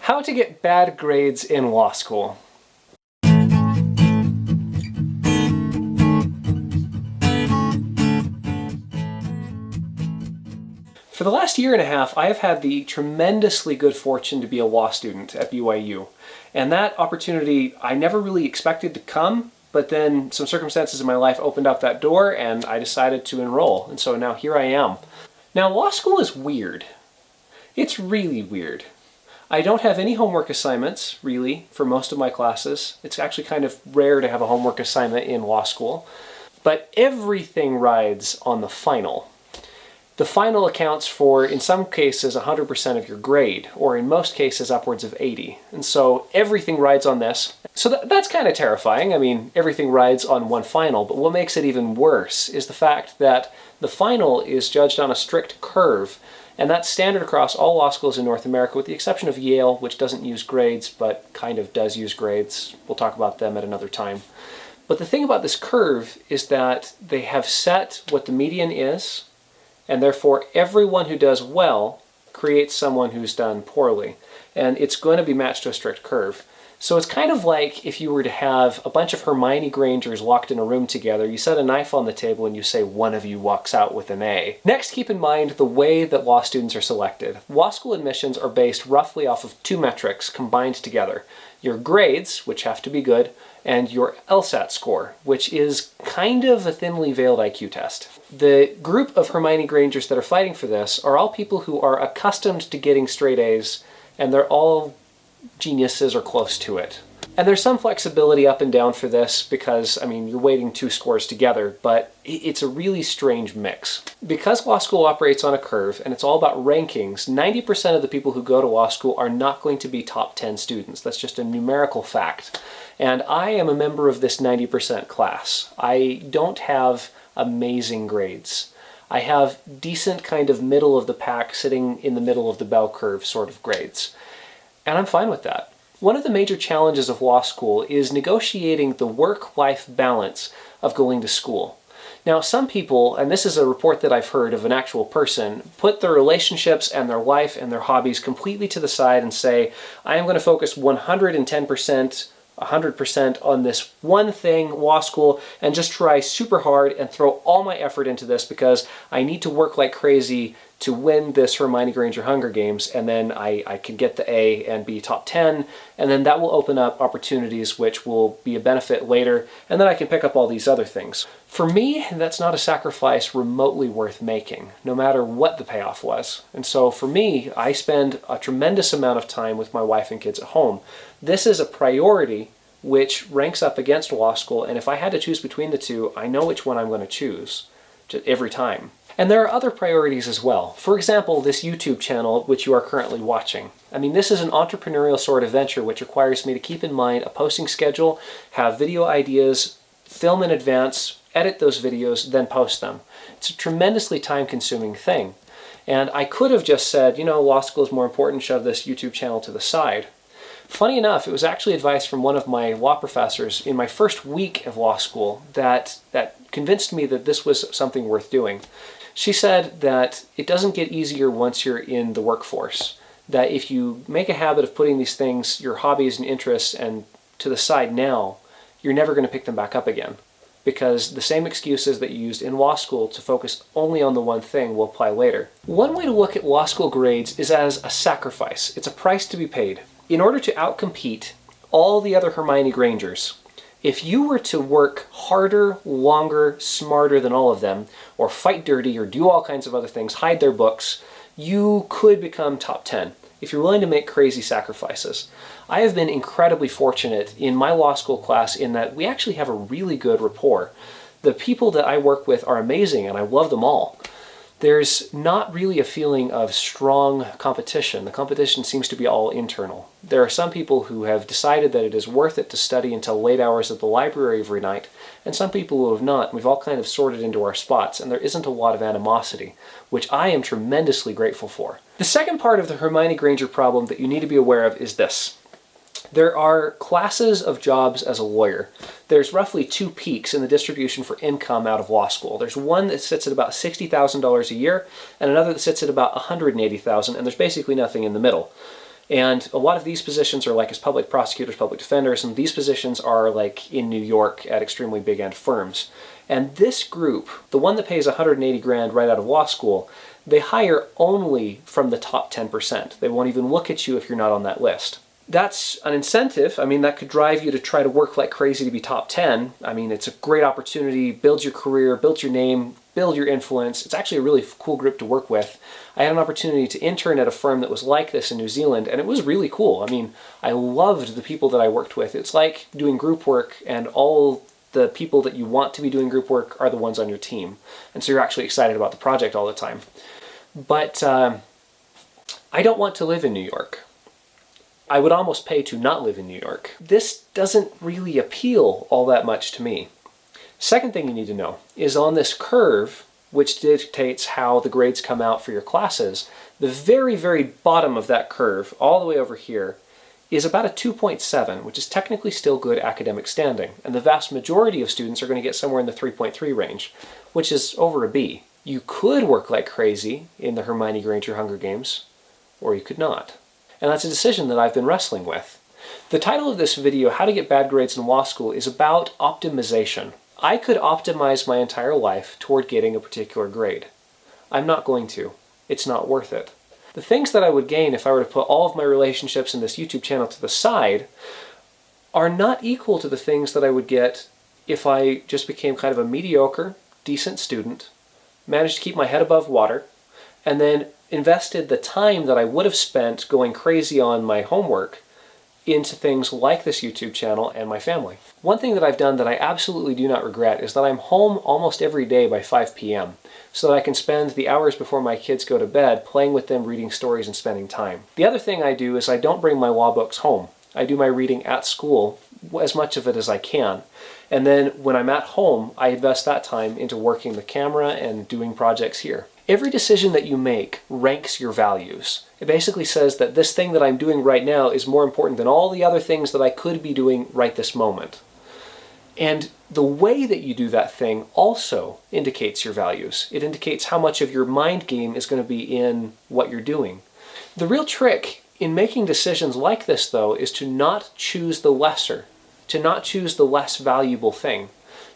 How to get bad grades in law school. For the last year and a half, I have had the tremendously good fortune to be a law student at BYU. And that opportunity I never really expected to come, but then some circumstances in my life opened up that door and I decided to enroll. And so now here I am. Now, law school is weird. It's really weird. I don't have any homework assignments, really, for most of my classes. It's actually kind of rare to have a homework assignment in law school. But everything rides on the final. The final accounts for, in some cases, 100% of your grade, or in most cases, upwards of 80. And so everything rides on this. So that's kind of terrifying. I mean, everything rides on one final, but what makes it even worse is the fact that the final is judged on a strict curve, and that's standard across all law schools in North America, with the exception of Yale, which doesn't use grades, but kind of does use grades. We'll talk about them at another time. But the thing about this curve is that they have set what the median is, and therefore everyone who does well creates someone who's done poorly. And it's going to be matched to a strict curve. So it's kind of like if you were to have a bunch of Hermione Grangers locked in a room together, you set a knife on the table and you say one of you walks out with an A. Next, keep in mind the way that law students are selected. Law school admissions are based roughly off of two metrics combined together. Your grades, which have to be good, and your LSAT score, which is kind of a thinly veiled IQ test. The group of Hermione Grangers that are fighting for this are all people who are accustomed to getting straight A's, and they're all geniuses or close to it. And there's some flexibility up and down for this because, I mean, you're weighting two scores together, but it's a really strange mix. Because law school operates on a curve and it's all about rankings, 90% of the people who go to law school are not going to be top 10 students. That's just a numerical fact. And I am a member of this 90% class. I don't have amazing grades. I have decent kind of middle of the pack, sitting in the middle of the bell curve sort of grades. And I'm fine with that. One of the major challenges of law school is negotiating the work-life balance of going to school. Now, some people, and this is a report that I've heard of an actual person, put their relationships and their life and their hobbies completely to the side and say, I am going to focus 110%, 100% on this one thing, law school, and just try super hard and throw all my effort into this because I need to work like crazy to win this Hermione Granger Hunger Games, and then I can get the A and be top 10, and then that will open up opportunities which will be a benefit later, and then I can pick up all these other things. For me, that's not a sacrifice remotely worth making, no matter what the payoff was. And so for me, I spend a tremendous amount of time with my wife and kids at home. This is a priority which ranks up against law school, and if I had to choose between the two, I know which one I'm going to choose every time. And there are other priorities as well. For example, this YouTube channel, which you are currently watching. I mean, this is an entrepreneurial sort of venture which requires me to keep in mind a posting schedule, have video ideas, film in advance, edit those videos, then post them. It's a tremendously time-consuming thing. And I could have just said, you know, law school is more important, shove this YouTube channel to the side. Funny enough, it was actually advice from one of my law professors in my first week of law school that convinced me that this was something worth doing. She said that it doesn't get easier once you're in the workforce. That if you make a habit of putting these things, your hobbies and interests, and to the side now, you're never going to pick them back up again. Because the same excuses that you used in law school to focus only on the one thing will apply later. One way to look at law school grades is as a sacrifice. It's a price to be paid. In order to outcompete all the other Hermione Grangers, if you were to work harder, longer, smarter than all of them, or fight dirty, or do all kinds of other things, hide their books, you could become top 10 if you're willing to make crazy sacrifices. I have been incredibly fortunate in my law school class in that we actually have a really good rapport. The people that I work with are amazing and I love them all. There's not really a feeling of strong competition. The competition seems to be all internal. There are some people who have decided that it is worth it to study until late hours at the library every night, and some people who have not. We've all kind of sorted into our spots, and there isn't a lot of animosity, which I am tremendously grateful for. The second part of the Hermione Granger problem that you need to be aware of is this. There are classes of jobs as a lawyer. There's roughly two peaks in the distribution for income out of law school. There's one that sits at about $60,000 a year, and another that sits at about $180,000, and there's basically nothing in the middle. And a lot of these positions are like as public prosecutors, public defenders, and these positions are like in New York at extremely big end firms. And this group, the one that pays 180 grand right out of law school, they hire only from the top 10%. They won't even look at you if you're not on that list. That's an incentive. I mean, that could drive you to try to work like crazy to be top 10. I mean, it's a great opportunity, builds your career, builds your name, build your influence. It's actually a really cool group to work with. I had an opportunity to intern at a firm that was like this in New Zealand, and it was really cool. I mean, I loved the people that I worked with. It's like doing group work, and all the people that you want to be doing group work are the ones on your team. And so you're actually excited about the project all the time. But I don't want to live in New York. I would almost pay to not live in New York. This doesn't really appeal all that much to me. Second thing you need to know is on this curve, which dictates how the grades come out for your classes, the very, very bottom of that curve, all the way over here, is about a 2.7, which is technically still good academic standing. And the vast majority of students are going to get somewhere in the 3.3 range, which is over a B. You could work like crazy in the Hermione Granger Hunger Games, or you could not. And that's a decision that I've been wrestling with. The title of this video, How to Get Bad Grades in Law School, is about optimization. I could optimize my entire life toward getting a particular grade. I'm not going to. It's not worth it. The things that I would gain if I were to put all of my relationships in this YouTube channel to the side are not equal to the things that I would get if I just became kind of a mediocre, decent student, managed to keep my head above water, and then invested the time that I would have spent going crazy on my homework into things like this YouTube channel and my family. One thing that I've done that I absolutely do not regret is that I'm home almost every day by 5 p.m. so that I can spend the hours before my kids go to bed playing with them, reading stories, and spending time. The other thing I do is I don't bring my law books home. I do my reading at school, as much of it as I can. And then when I'm at home, I invest that time into working the camera and doing projects here. Every decision that you make ranks your values. It basically says that this thing that I'm doing right now is more important than all the other things that I could be doing right this moment. And the way that you do that thing also indicates your values. It indicates how much of your mind game is going to be in what you're doing. The real trick in making decisions like this, though, is to not choose the lesser, to not choose the less valuable thing,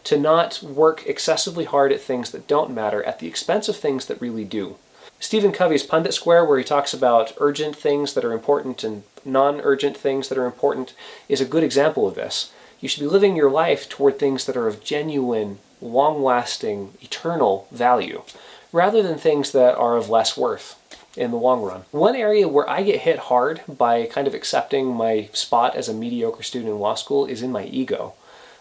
to not work excessively hard at things that don't matter at the expense of things that really do. Stephen Covey's Pundit Square, where he talks about urgent things that are important and non-urgent things that are important, is a good example of this. You should be living your life toward things that are of genuine, long-lasting, eternal value, rather than things that are of less worth in the long run. One area where I get hit hard by kind of accepting my spot as a mediocre student in law school is in my ego.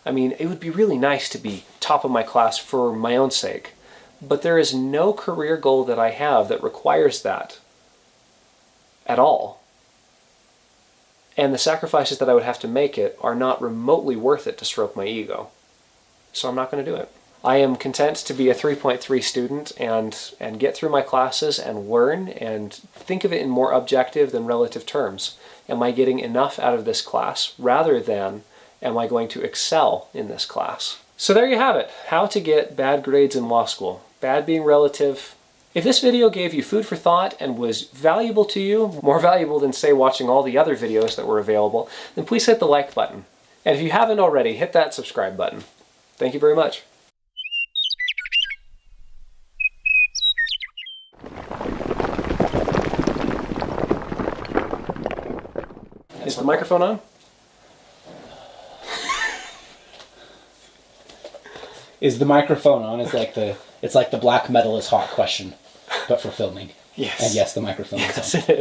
I mean, it would be really nice to be top of my class for my own sake, but there is no career goal that I have that requires that at all. And the sacrifices that I would have to make it are not remotely worth it to stroke my ego. So I'm not going to do it. I am content to be a 3.3 student and get through my classes and learn and think of it in more objective than relative terms. Am I getting enough out of this class rather than am I going to excel in this class? So there you have it. How to get bad grades in law school. Bad being relative. If this video gave you food for thought and was valuable to you, more valuable than, say, watching all the other videos that were available, then please hit the like button. And if you haven't already, hit that subscribe button. Thank you very much. Is the microphone on? Is the microphone on? It's like the black metal is hot question, but for filming. Yes. And yes, the microphone is on. Yes, it is.